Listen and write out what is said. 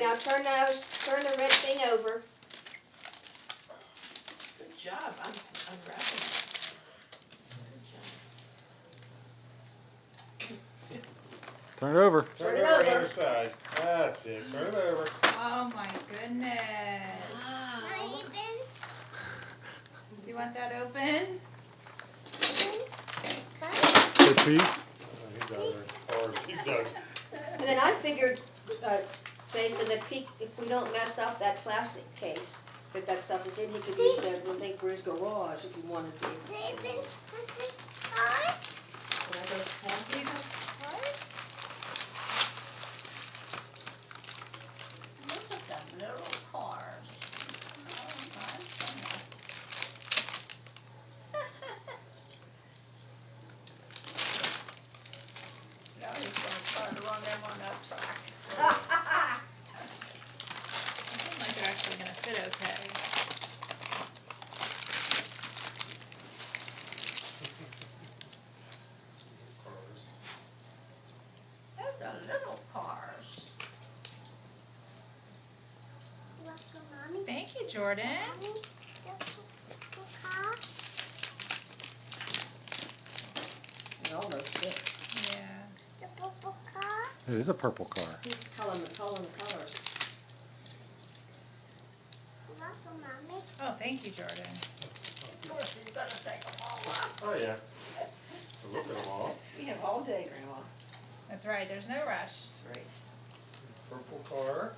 right, now turn the red thing over. Good job unwrapping it. Good job. Turn it over. Turn it over on the other side. That's it. Turn it over. Oh my goodness. Wow. Do you want that open? Good piece. Oh, he's out there. Cars. He dug. And then I figured, Jason, if we don't mess up that plastic case that stuff is in, he could use that little thing for his garage if he wanted to. These are cars? Look at them little cars. Oh my goodness. Now he's gonna try to run them on that track. They seem like they're actually gonna fit okay. Cars. Those are little cars. Thank you, Jordan. It almost fit. Yeah. It is a purple car. He's calling the colors. Oh, thank you, Jordan. Of course he's gonna take them all off. Oh yeah. So look at them all. We have all day, Grandma. That's right, there's no rush. That's right. Purple car.